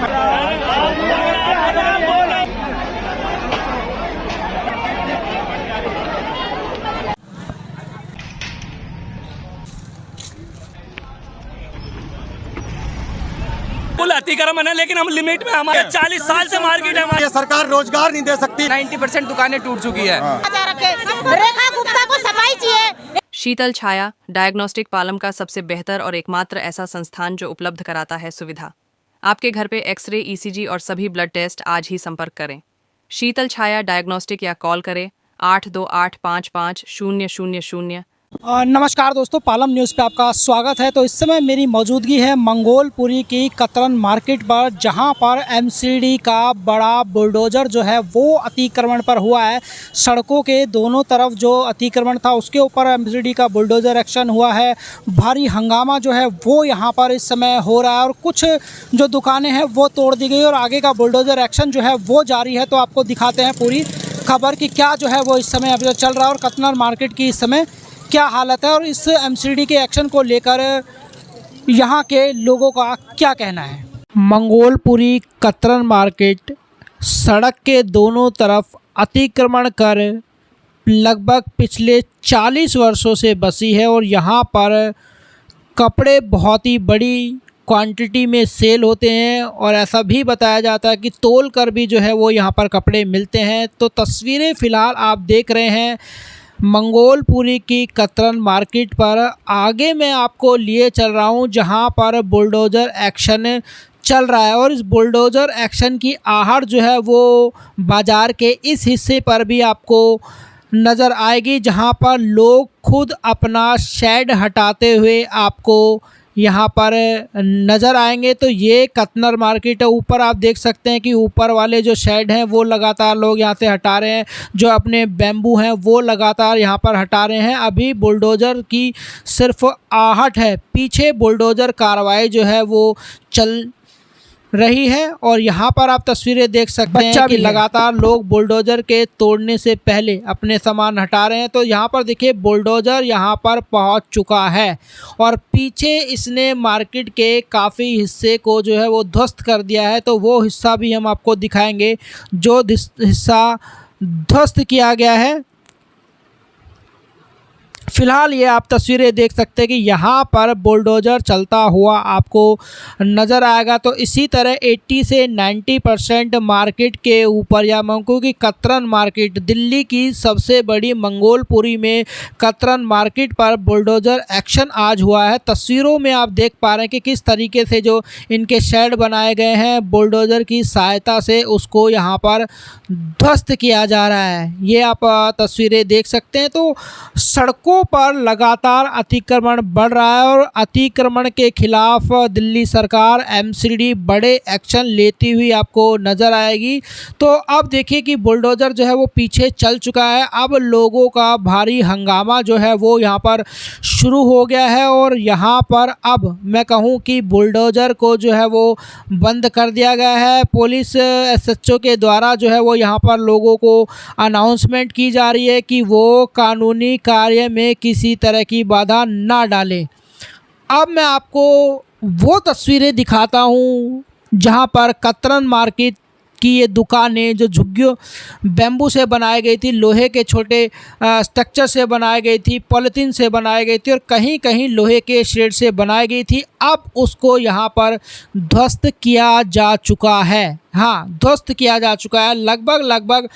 Full अतिक्रमण है, लेकिन हम लिमिट में, हमारे 40 साल से मार्केट है हमारी। ये सरकार रोजगार नहीं दे सकती। 90% दुकानें टूट चुकी है। रेखा गुप्ता को सफाई चाहिए। शीतल छाया डायग्नोस्टिक पालम का सबसे बेहतर और एकमात्र ऐसा संस्थान जो उपलब्ध कराता है सुविधा। आपके घर पे एक्सरे, ईसीजी और सभी ब्लड टेस्ट आज ही संपर्क करें। शीतल छाया डायग्नोस्टिक या कॉल करें 82855000। नमस्कार दोस्तों, पालम न्यूज़ पे आपका स्वागत है। तो इस समय मेरी मौजूदगी है मंगोलपुरी की कतरन मार्केट पर, जहां पर एमसीडी का बड़ा बुलडोज़र जो है वो अतिक्रमण पर हुआ है। सड़कों के दोनों तरफ जो अतिक्रमण था उसके ऊपर एमसीडी का बुलडोज़र एक्शन हुआ है। भारी हंगामा जो है वो यहां पर इस समय हो रहा है और कुछ जो दुकानें हैं वो तोड़ दी गई और आगे का बुलडोज़र एक्शन जो है वो जारी है। तो आपको दिखाते हैं पूरी खबर कि क्या जो है वो इस समय अभी चल रहा है और कतरन मार्केट की इस समय क्या हालत है और इस एमसीडी के एक्शन को लेकर यहाँ के लोगों का क्या कहना है। मंगोलपुरी कतरन मार्केट सड़क के दोनों तरफ अतिक्रमण कर लगभग पिछले 40 वर्षों से बसी है और यहाँ पर कपड़े बहुत ही बड़ी क्वांटिटी में सेल होते हैं और ऐसा भी बताया जाता है कि तोल कर भी जो है वो यहाँ पर कपड़े मिलते हैं। तो तस्वीरें फ़िलहाल आप देख रहे हैं मंगोलपुरी की कतरन मार्केट पर। आगे मैं आपको लिए चल रहा हूँ जहाँ पर बुलडोज़र एक्शन चल रहा है और इस बुलडोज़र एक्शन की आहट जो है वो बाज़ार के इस हिस्से पर भी आपको नज़र आएगी, जहाँ पर लोग खुद अपना शेड हटाते हुए आपको यहाँ पर नज़र आएंगे। तो ये कतरन मार्केट है। ऊपर आप देख सकते हैं कि ऊपर वाले जो शेड हैं वो लगातार लोग यहाँ से हटा रहे हैं, जो अपने बैम्बू हैं वो लगातार यहाँ पर हटा रहे हैं। अभी बुलडोज़र की सिर्फ आहट है, पीछे बुलडोज़र कार्रवाई जो है वो चल रही है और यहाँ पर आप तस्वीरें देख सकते हैं कि लगातार लोग बुलडोज़र के तोड़ने से पहले अपने सामान हटा रहे हैं। तो यहाँ पर देखिए बुलडोज़र यहाँ पर पहुँच चुका है और पीछे इसने मार्केट के काफ़ी हिस्से को जो है वो ध्वस्त कर दिया है। तो वो हिस्सा भी हम आपको दिखाएंगे जो हिस्सा ध्वस्त किया गया है। फ़िलहाल ये आप तस्वीरें देख सकते हैं कि यहाँ पर बुलडोज़र चलता हुआ आपको नज़र आएगा। तो इसी तरह 80 से 90% मार्केट के ऊपर या क्योंकि कतरन मार्केट दिल्ली की सबसे बड़ी मंगोलपुरी में कतरन मार्केट पर बुलडोज़र एक्शन आज हुआ है। तस्वीरों में आप देख पा रहे हैं कि किस तरीके से जो इनके शेड बनाए गए हैं बुलडोज़र की सहायता से उसको यहाँ पर ध्वस्त किया जा रहा है। ये आप तस्वीरें देख सकते हैं। तो सड़कों पर लगातार अतिक्रमण बढ़ रहा है और अतिक्रमण के खिलाफ दिल्ली सरकार एमसीडी बड़े एक्शन लेती हुई आपको नज़र आएगी। तो अब देखिए कि बुलडोज़र जो है वो पीछे चल चुका है। अब लोगों का भारी हंगामा जो है वो यहाँ पर शुरू हो गया है और यहाँ पर अब मैं कहूँ कि बुलडोज़र को जो है वो बंद कर दिया गया है। पुलिस एसएचओ के द्वारा जो है वो यहाँ पर लोगों को अनाउंसमेंट की जा रही है कि वो कानूनी कार्य में किसी तरह की बाधा ना डालें। अब मैं आपको वो तस्वीरें दिखाता हूँ जहाँ पर कतरन मार्केट की ये दुकानें जो झुग्गियों बैम्बू से बनाई गई थी, लोहे के छोटे स्ट्रक्चर से बनाई गई थी, पॉलीथीन से बनाई गई थी और कहीं कहीं लोहे के शेड से बनाई गई थी, अब उसको यहाँ पर ध्वस्त किया जा चुका है। हाँ, ध्वस्त किया जा चुका है। लगभग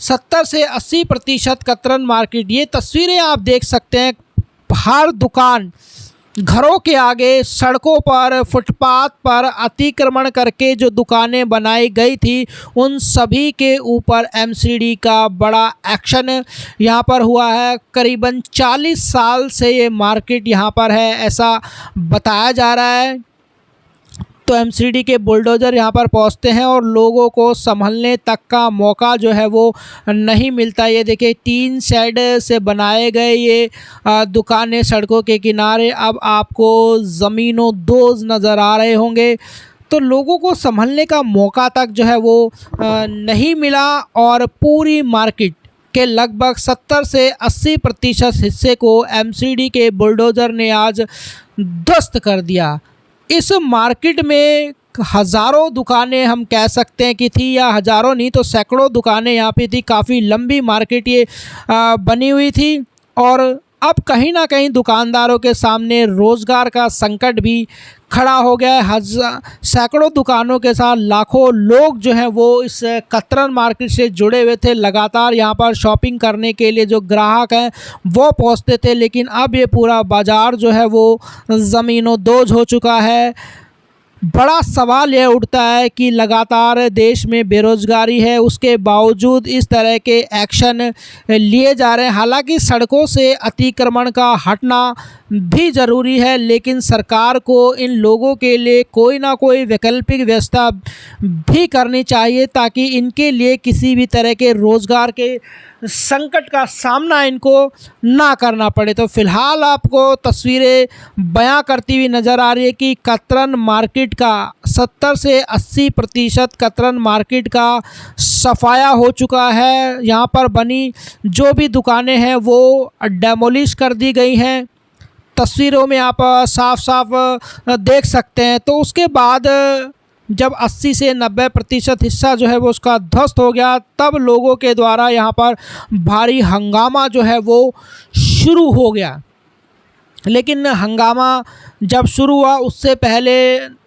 70 से 80% कतरन मार्केट, ये तस्वीरें आप देख सकते हैं। हर दुकान घरों के आगे, सड़कों पर, फुटपाथ पर अतिक्रमण करके जो दुकानें बनाई गई थी उन सभी के ऊपर एमसीडी का बड़ा एक्शन यहाँ पर हुआ है। करीबन 40 साल से ये मार्केट यहाँ पर है, ऐसा बताया जा रहा है। तो एमसीडी के बुलडोज़र यहाँ पर पहुँचते हैं और लोगों को संभलने तक का मौका जो है वो नहीं मिलता। ये देखिए टीन शेड से बनाए गए ये दुकानें सड़कों के किनारे, अब आपको ज़मीनों दोज़ नज़र आ रहे होंगे। तो लोगों को संभलने का मौका तक जो है वो नहीं मिला और पूरी मार्केट के लगभग 70 से 80% हिस्से को एमसीडी के बुलडोज़र ने आज ध्वस्त कर दिया। इस मार्केट में हज़ारों दुकानें हम कह सकते हैं कि थी, या हज़ारों नहीं तो सैकड़ों दुकानें यहाँ पे थी। काफ़ी लंबी मार्केट ये बनी हुई थी और अब कहीं ना कहीं दुकानदारों के सामने रोज़गार का संकट भी खड़ा हो गया है। सैकड़ों दुकानों के साथ लाखों लोग जो हैं वो इस कतरन मार्केट से जुड़े हुए थे। लगातार यहाँ पर शॉपिंग करने के लिए जो ग्राहक हैं वो पहुँचते थे, लेकिन अब ये पूरा बाज़ार जो है वो ज़मीनों-दोज़ हो चुका है। बड़ा सवाल यह उठता है कि लगातार देश में बेरोज़गारी है, उसके बावजूद इस तरह के एक्शन लिए जा रहे हैं। हालांकि सड़कों से अतिक्रमण का हटना भी ज़रूरी है, लेकिन सरकार को इन लोगों के लिए कोई ना कोई वैकल्पिक व्यवस्था भी करनी चाहिए ताकि इनके लिए किसी भी तरह के रोज़गार के संकट का सामना इनको ना करना पड़े। तो फ़िलहाल आपको तस्वीरें बयां करती हुई नज़र आ रही है कि कतरन मार्केट का 70 से 80% कतरन मार्केट का सफाया हो चुका है। यहाँ पर बनी जो भी दुकानें हैं वो डेमोलिश कर दी गई हैं। तस्वीरों में आप साफ साफ देख सकते हैं। तो उसके बाद जब 80 से 90% हिस्सा जो है वो उसका ध्वस्त हो गया, तब लोगों के द्वारा यहाँ पर भारी हंगामा जो है वो शुरू हो गया। लेकिन हंगामा जब शुरू हुआ उससे पहले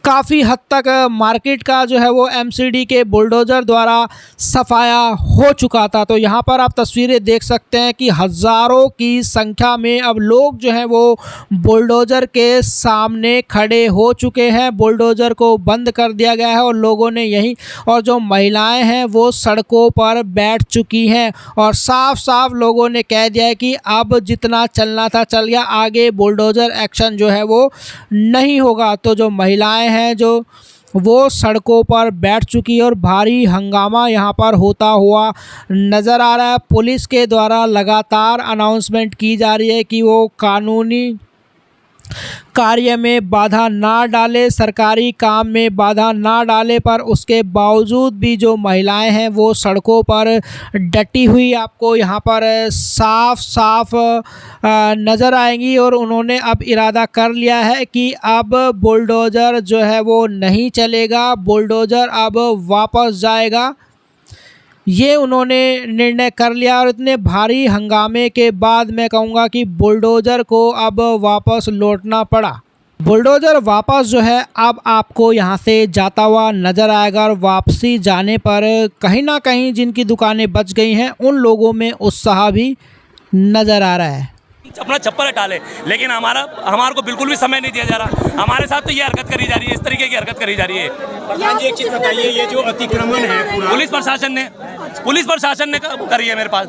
काफ़ी हद तक मार्केट का जो है वो एमसीडी के बुलडोज़र द्वारा सफाया हो चुका था। तो यहाँ पर आप तस्वीरें देख सकते हैं कि हज़ारों की संख्या में अब लोग जो हैं वो बुलडोज़र के सामने खड़े हो चुके हैं। बुलडोज़र को बंद कर दिया गया है और लोगों ने यहीं, और जो महिलाएं हैं वो सड़कों पर बैठ चुकी हैं और साफ साफ लोगों ने कह दिया है कि अब जितना चलना था चल गया, आगे बुलडोज़र एक्शन जो है वो नहीं होगा। तो जो महिलाएं हैं जो वो सड़कों पर बैठ चुकी है और भारी हंगामा यहाँ पर होता हुआ नज़र आ रहा है। पुलिस के द्वारा लगातार अनाउंसमेंट की जा रही है कि वो कानूनी कार्य में बाधा ना डाले, सरकारी काम में बाधा ना डाले, पर उसके बावजूद भी जो महिलाएं हैं वो सड़कों पर डटी हुई आपको यहाँ पर साफ साफ नज़र आएंगी। और उन्होंने अब इरादा कर लिया है कि अब बुलडोज़र जो है वो नहीं चलेगा, बुलडोज़र अब वापस जाएगा, ये उन्होंने निर्णय कर लिया। और इतने भारी हंगामे के बाद मैं कहूँगा कि बुलडोज़र को अब वापस लौटना पड़ा। बुलडोज़र वापस जो है अब आपको यहाँ से जाता हुआ नज़र आएगा और वापसी जाने पर कहीं ना कहीं जिनकी दुकानें बच गई हैं उन लोगों में उत्साह भी नज़र आ रहा है। अपना चप्पल हटा ले, लेकिन हमारे को बिल्कुल भी समय नहीं दिया जा रहा। हमारे साथ तो ये हरकत करी जा रही है, इस तरीके की हरकत करी जा रही है। प्रधान जी एक चीज बताइए, ये जो अतिक्रमण है पूरा पुलिस प्रशासन ने करी है मेरे पास।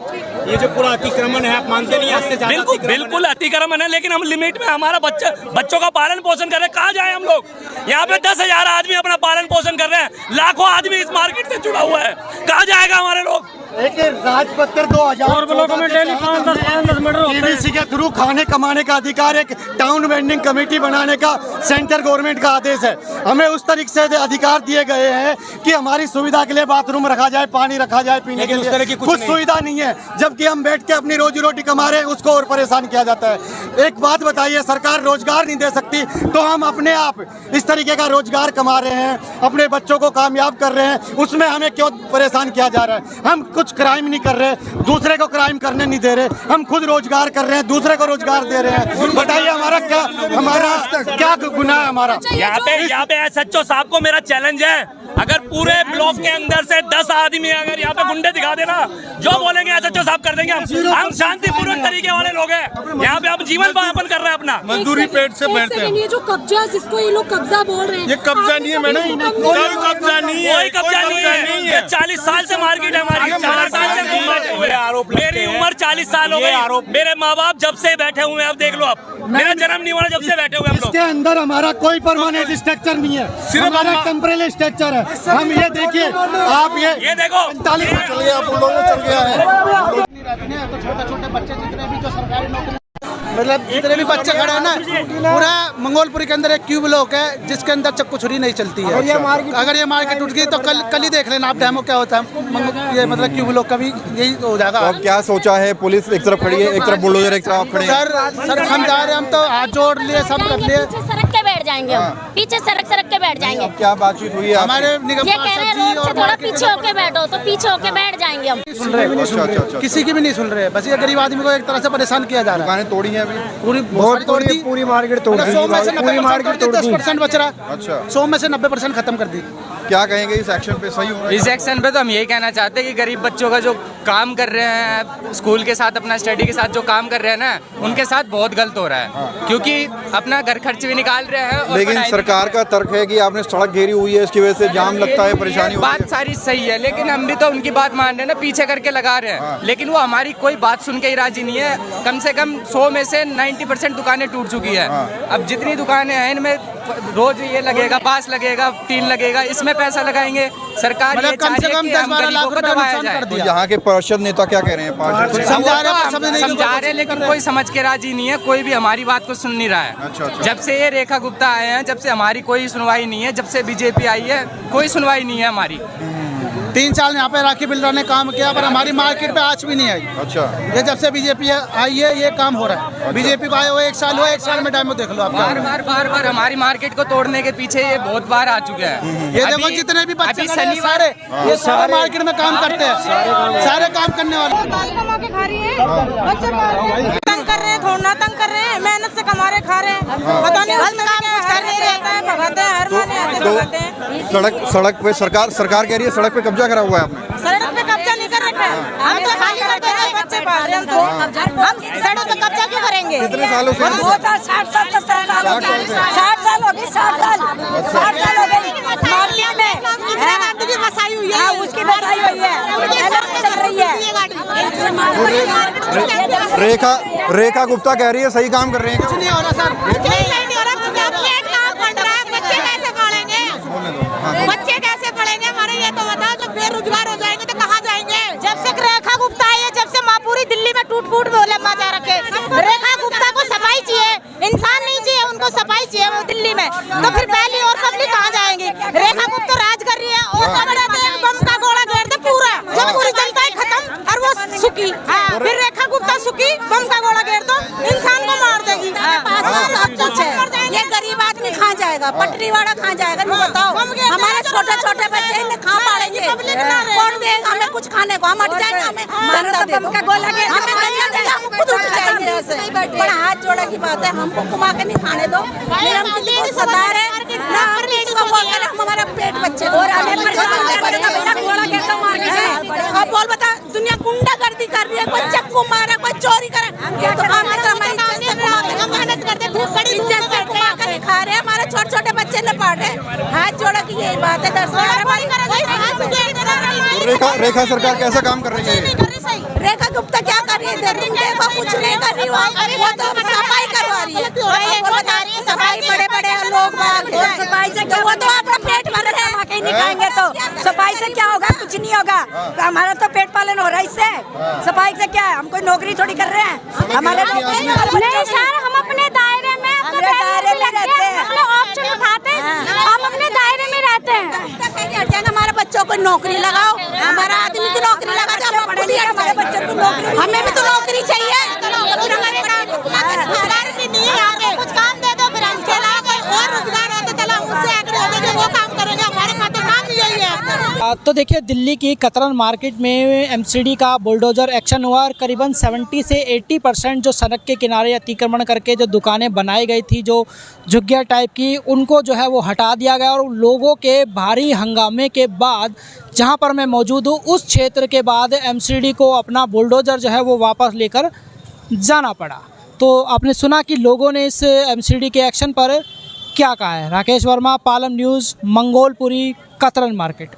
ये जो पूरा अतिक्रमण है आप मानते नहीं आज से ज्यादा बिल्कुल अतिक्रमण है, लेकिन हम लिमिट में हमारा बच्चों का पालन पोषण कर रहे हैं। कहाँ जाए हम लोग? यहाँ पे 10,000 आदमी अपना पालन पोषण कर रहे हैं, लाखों आदमी इस मार्केट से जुड़ा हुआ है। कहाँ जाएगा हमारे लोग? एक राजपत्र 2014 के थ्रू खाने कमाने का अधिकार एक टाउन वेंडिंग कमेटी बनाने का सेंट्रल गवर्नमेंट का आदेश है। हमें उस तरीके से अधिकार दिए गए हैं कि हमारी सुविधा के लिए बाथरूम रखा जाए, पानी रखा जाए पीने के लिए, कुछ सुविधा नहीं है। जबकि हम बैठ के अपनी रोजी रोटी कमा रहे हैं, उसको और परेशान किया जाता है। एक बात बताइए, सरकार रोजगार नहीं दे सकती तो हम अपने आप इस तरीके का रोजगार कमा रहे हैं, अपने बच्चों को कामयाब कर रहे हैं, उसमें हमें क्यों परेशान किया जा रहा है? हम कुछ क्राइम नहीं कर रहे, दूसरे को क्राइम करने नहीं दे रहे, हम खुद रोजगार कर रहे हैं, दूसरे को रोजगार दे रहे हैं। बताइए हमारा क्या गुनाह है हमारा? यहाँ पे SHO साहब को मेरा चैलेंज है, अगर पूरे ब्लॉक के अंदर से 10 आदमी अगर यहाँ पे गुंडे दिखा देना, जो बोलेंगे SHO साहब कर देंगे। हम शांतिपूर्वक तरीके वाले लोग हैं, यहाँ पे हम जीवन यापन कर रहे हैं अपना, मजदूरी पेट से बैठते हैं। ये जो कब्जा जिसको ये लोग कब्जा बोल रहे हैं, ये कब्जा नहीं है मैडम, कोई कब्जा नहीं है, कोई कब्जा नहीं है। 40 साल से मार्केट है हमारी, 4 साल से मेरी उम्र 40 साल हो गई। मेरे माँ बाप जब से बैठे हुए हैं, अब देख लो, अब मेरा जन्म नहीं हुआ जब से बैठे हुए हम लोग। इसके अंदर हमारा कोई परमानेंट स्ट्रक्चर नहीं है, सिर्फ हमारा टेम्परेरी स्ट्रक्चर है। हम ये देखिए, आप ये देखो 45 चल गया, आप लोगों को चल गया है। तो छोटे बच्चे जितने भी जो सरकारी नौकरी, मतलब जितने भी बच्चे खड़े हैं ना, पूरा मंगोलपुरी के अंदर एक क्यू ब्लॉक है जिसके अंदर चक्कू छुरी नहीं चलती है। अगर ये मार्केट टूट गई तो कल ही देख लेना आप डेमो क्या होता है। ये मतलब क्यू ब्लॉक का भी यही हो जाएगा। अब क्या सोचा है? पुलिस एक तरफ खड़ी है, एक तरफ बुलडोजर, एक तरफ आप खड़े हैं। सर हम जा रहे हैं, हम तो हाथ जोड़ लिए, सब कर लिए। बैठ जाएंगे हम, पीछे सरक के बैठ जाएंगे। अब क्या बातचीत हुई है हमारे निगम ये कह रहे हैं रोड से थोड़ा पीछे होके बैठो, तो पीछे होके बैठ जाएंगे हम। सुन रहे हैं, किसी की भी नहीं सुन रहे, बस ये गरीब आदमी को एक तरह से परेशान किया जा रहा है। दुकानें तोड़ी हैं अभी, पूरी बहुत तोड़ दी, पूरी मार्केट तोड़ दी, 100 में से पूरी मार्केट तोड़ दी। 10% बच रहा। अच्छा। 100 में से 90% खत्म कर दी। क्या कहेंगे इस एक्शन पे? सही हो रहा है? इस एक्शन पे तो हम यही कहना चाहते हैं कि गरीब बच्चों का जो काम कर रहे हैं स्कूल के साथ, अपना स्टडी के साथ जो काम कर रहे हैं ना, उनके साथ बहुत गलत हो रहा है, क्योंकि अपना घर खर्च भी निकाल रहे हैं और लेकिन सरकार का तर्क है कि आपने सड़क घेरी हुई है, इसकी वजह से जाम लगता है, परेशानी होती बात सारी सही है, लेकिन हम भी तो उनकी बात मान रहे हैं ना, पीछे करके लगा रहे हैं, लेकिन वो हमारी कोई बात सुन के ही राजी नहीं है। कम से कम 100 में से 90% दुकानें टूट चुकी है। अब जितनी दुकानें हैं इनमें रोज ये लगेगा, पास लगेगा, टीन लगेगा, इसमें पैसा लगाएंगे। सरकार ये कम से कम 10-12 लाख रुपए नुकसान कर तो दिया। यहाँ के पार्षद नेता क्या कह रहे हैं? पार्षद समझा रहे हैं, लेकिन कोई समझ के राजी नहीं है, कोई भी हमारी बात को सुन नहीं रहा है। अच्छा। जब से ये रेखा गुप्ता आए हैं, जब से हमारी कोई सुनवाई नहीं है, जब से बीजेपी आई है कोई सुनवाई नहीं है हमारी। 3 साल यहाँ पे राखी बिल्डर ने काम किया, पर हमारी मार्केट पे आज भी नहीं आई। अच्छा। ये जब से बीजेपी आई है ये काम हो रहा है। बीजेपी को आए हुए 1 साल हुआ, 1 साल में टाइम देख लो आप। बार हमारी मार्केट को तोड़ने के पीछे ये बहुत बार आ चुके हैं। ये देखो जितने भी बच्चे खड़े हैं, सारे ये सारे मार्केट में काम करते हैं, सारे काम करने वाले। तंग कर रहे हैं, थोड़ा तंग कर रहे हैं, मेहनत से कमा रहे, खा रहे हैं, पता नहीं भगाते हैं, हर महीने आते भगाते हैं। सड़क पे सरकार कह रही है सड़क पे कब्जा करा हुआ है आपने। सड़क पे कब्जा नहीं कर रखा है, हम तो खाली करते हैं, बच्चे पाल रहे हैं, हम सड़क पे कब्जा क्यों करेंगे? कितने सालों से? 60 साल हो गए, 60 साल हो गई। मार्केट में इंदिरा गांधी की बसाई हुई है, उसकी बसाई हुई है, चल रही है। रेखा गुप्ता कह रही है सही काम कर रहे हैं। कुछ नहीं हो रहा सर, बच्चे कैसे पढ़ेंगे हमारे? ये तो बताओ, जब बेरोजगार हो जाएंगे तो कहाँ जाएंगे? जब से रेखा गुप्ता आई है, जब से माँ पूरी दिल्ली में टूट फूट बोले मचा रखे। रेखा गुप्ता को सफाई चाहिए, इंसान नहीं चाहिए, उनको सफाई चाहिए वो दिल्ली में। तो फिर पहली और पब्लिक कहाँ जाएंगी? रेखा गुप्ता राज कर रही है और बम का गोला घेर दे पूरा, जब पूरी जनता है खत्म और वो सुखी। फिर रेखा गुप्ता सुखी, बम का गोला घेर दो, इंसान को मार देगी। ये गरीब आदमी कहाँ जाएगा? पटरी वाला कहाँ जाएगा? नहीं बताओ, हमारे छोटे बच्चे इन्हें कहाँ पालेंगे? कौन देगा हमें कुछ खाने को? हम हट जाएंगे, हमें बम का गोला घेर हम खुद उठ जाएंगे ऐसे। बड़ा हाथ जोड़ा की बात है, हमको घुमा के नहीं खाने दो। हम किसी को सताए रहे ना, हम किसी को बोल कर हमारा पेट बच्चे और हमें परेशान कर रहे हैं। गोला घेर तो मार के अब बोल बता, दुनिया गुंडागर्दी कर रही है, कोई चक्कू मारे, कोई चोरी करे। ये तो हम हमारी इज्जत से घुमा के मेहनत करते, धूप बड़ी इज्जत से घुमा कर खा रहे हैं, हमारे छोटे बच्चे न पढ़ रहे। हाथ जोड़ा की यही बात है। रेखा सरकार कैसा काम कर रही है? रेखा गुप्ता क्या कर रही है? तुम देखो, कुछ नहीं कर रही, वो तो सफाई करवा रही है। सफाई बड़े लोग सफाई से वो तो अपना पेट भर रहे हैं, कहीं नहीं खाएंगे तो सफाई से क्या होगा? कुछ नहीं होगा। हमारा तो पेट पालन हो रहा है इससे, सफाई से क्या है? हम कोई नौकरी थोड़ी कर रहे हैं, हमारे नहीं सर, हम अपने दायरे में रहते हैं, अपने ऑप्शन उठाते हैं, हम अपने दायरे में रहते हैं। हमारे बच्चों को नौकरी लगाओ, हमारा आदमी की नौकरी लगा दो, हमारे बच्चों को नौकरी, हमें भी तो नौकरी चाहिए। कुछ काम दे दो, फिर हमसे अलावा कोई और रोजगार हो तो चलो उससे आगे हो जाएंगे, वो काम करेंगे, हमारे खाते काम यही है। तो देखिए, दिल्ली की कतरन मार्केट में एमसीडी का बुलडोजर एक्शन हुआ और करीबन 70 से 80% जो सड़क के किनारे अतिक्रमण करके जो दुकानें बनाई गई थी, जो झुग्गिया टाइप की, उनको जो है वो हटा दिया गया। और लोगों के भारी हंगामे के बाद, जहां पर मैं मौजूद हूं उस क्षेत्र के बाद, एमसीडी को अपना बुलडोजर जो है वो वापस लेकर जाना पड़ा। तो आपने सुना कि लोगों ने इस एमसीडी के एक्शन पर क्या कहा है। राकेश वर्मा, पालम न्यूज़, मंगोलपुरी, कतरन मार्केट।